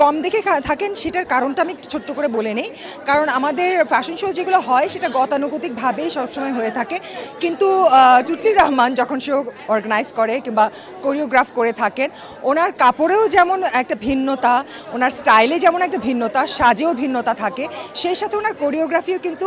কম দেখে থাকেন সেটার কারণটা আমি একটু ছোট্ট করে বলে নেই। কারণ আমাদের ফ্যাশন শো যেগুলো হয় সেটা গতানুগতিকভাবেই সবসময় হয়ে থাকে, কিন্তু টুটলির রহমান যখন শো অর্গানাইজ করে কিংবা কোরিওগ্রাফ করে থাকেন, ওনার কাপড়েও যেমন একটা ভিন্নতা, ওনার স্টাইলে যেমন একটা ভিন্নতা, সাজেও ভিন্নতা থাকে, সেই সাথে ওনার কোরিওগ্রাফিও কিন্তু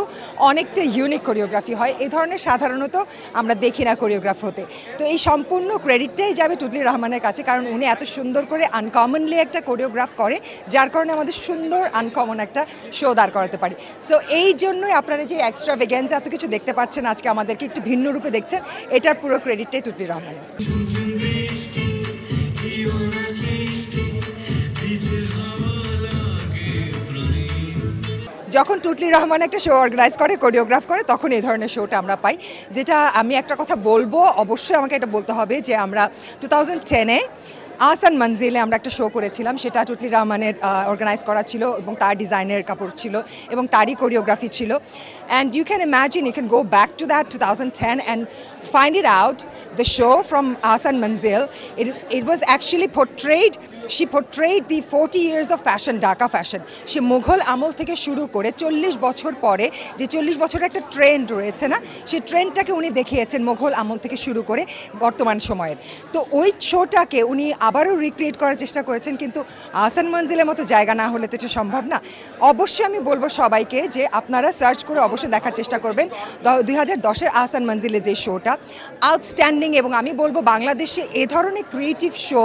অনেকটা ইউনিক কোরিওগ্রাফি হয়। এই ধরনের সাধারণত আমরা দেখি না কোরিওগ্রাফ হতে। তো এই সম্পূর্ণ ক্রেডিটটাই যাবে টুটলির রহমানের কাছে, কারণ উনি এত সুন্দর করে আনকমনলি একটা কোরিওগ্রাফ করে, যার কারণে আমাদের সুন্দর আনকমন একটা শো দাঁড় করাতে পারি। সো এই জন্যই আপনারা যে এক্সট্রা ভেগেন্স এত কিছু দেখতে পাচ্ছেন, আজকে আমাদেরকে একটু ভিন্ন রূপে দেখছেন, এটার পুরো ক্রেডিটটাই টুটলির রহমানের। যখন টুটলি রহমান একটা শো অর্গানাইজ করে, কোরিওগ্রাফ করে, তখন এই ধরনের শোটা আমরা পাই। যেটা আমি একটা কথা বলবো, অবশ্যই আমাকে এটা বলতে হবে যে আমরা 2010-এ আহসান মঞ্জিলে আমরা একটা শো করেছিলাম, সেটা টুটলি রহমানের অর্গানাইজ করা ছিল এবং তার ডিজাইনের কাপড় ছিল এবং তারই কোরিওগ্রাফি ছিল। And you can imagine, you can go back to that 2010 and find it out. The show from Ahsan Manzil, it was actually portrayed, she portrayed the 40 years of fashion, Dhaka fashion. সে মুঘল আমল থেকে শুরু করে 40 বছর পরে যে 40 বছরের একটা trend রয়েছে না, সেই ট্রেন্ডটাকে উনি দেখিয়েছেন মুঘল আমল থেকে শুরু করে বর্তমান সময়ের। তো ওই শোটাকে উনি আবারও রিক্রিয়েট করার চেষ্টা করেছেন, কিন্তু আহসান মঞ্জিলের মতো জায়গা না হলে তো এটা সম্ভব না। অবশ্যই আমি বলবো সবাইকে যে আপনারা সার্চ করে অবশ্যই দেখার চেষ্টা করবেন 2010-এর আহসান মঞ্জিলের যে শোটা, আউটস্ট্যান্ডিং। এবং আমি বলবো বাংলাদেশে এ ধরনের ক্রিয়েটিভ শো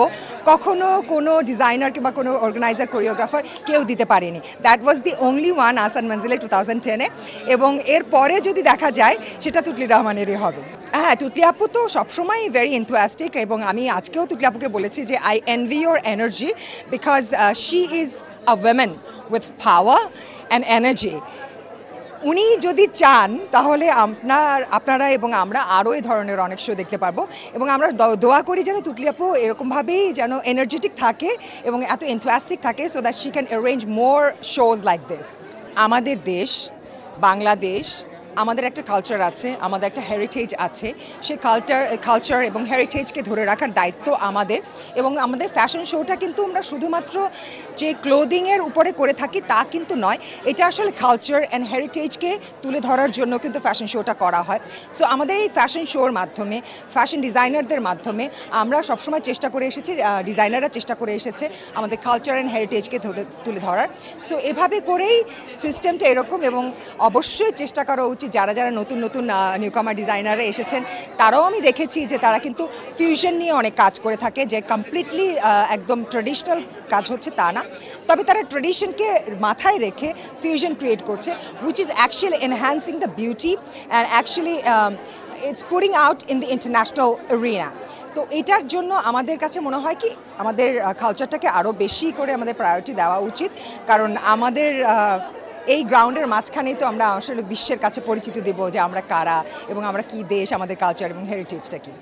কখনো কোনো ডিজাইনার কিংবা কোনো অর্গানাইজার, কোরিওগ্রাফার কেউ দিতে পারেনি। That was the only one, Ahsan মঞ্জিলে 2010-এ। এবং এরপরে যদি দেখা যায় সেটা টুটলি রহমানেরই হবে। হ্যাঁ, টুটলি আপু তো সবসময় ভেরি এনথুয়াস্টিক, এবং আমি আজকেও টুটলি আপুকে বলেছি যে I envy your energy, because she is a woman with power and energy. উনি যদি চান তাহলে আপনারা এবং আমরা আরও এই ধরনের অনেক শো দেখতে পারবো, এবং আমরা দোয়া করি যেন টুটলি আপু এরকমভাবেই যেন এনার্জেটিক থাকে এবং এত এনথুয়াস্টিক থাকে, so that she can arrange more shows like this. আমাদের দেশ বাংলাদেশ, আমাদের একটা কালচার আছে, আমাদের একটা হেরিটেজ আছে। সেই কালচার এবং হেরিটেজকে ধরে রাখার দায়িত্ব আমাদের। এবং আমাদের ফ্যাশন শোটা কিন্তু আমরা শুধুমাত্র যে ক্লোদিংয়ের উপরে করে থাকি তা কিন্তু নয়, এটা আসলে কালচার অ্যান্ড হেরিটেজকে তুলে ধরার জন্য কিন্তু ফ্যাশন শোটা করা হয়। সো আমাদের এই ফ্যাশন শোর মাধ্যমে, ফ্যাশন ডিজাইনারদের মাধ্যমে আমরা সবসময় চেষ্টা করে এসেছি, ডিজাইনাররা চেষ্টা করে এসেছে আমাদের কালচার অ্যান্ড হেরিটেজকে তুলে ধরার। সো এভাবে করেই সিস্টেমটা এরকম, এবং অবশ্যই চেষ্টা করা উচিত যারা যারা নতুন নতুন নিউকামার ডিজাইনাররা এসেছেন, তারাও আমি দেখেছি যে তারা কিন্তু ফিউশন নিয়ে অনেক কাজ করে থাকে, যে কমপ্লিটলি একদম ট্রেডিশনাল কাজ হচ্ছে তা না, তবে তারা ট্রেডিশনকে মাথায় রেখে ফিউশন ক্রিয়েট করছে, which is actually enhancing the beauty and actually it's putting out in the international arena. তো এটার জন্য আমাদের কাছে মনে হয় কি আমাদের কালচারটাকে আরও বেশি করে আমাদের প্রায়োরিটি দেওয়া উচিত, কারণ আমাদের এই গ্রাউন্ডের মাঝখানেই তো আমরা আসলে বিশ্বের কাছে পরিচিতি দেব যে আমরা কারা এবং আমরা কি দেশ, আমাদের কালচার এবং হেরিটেজটা কি।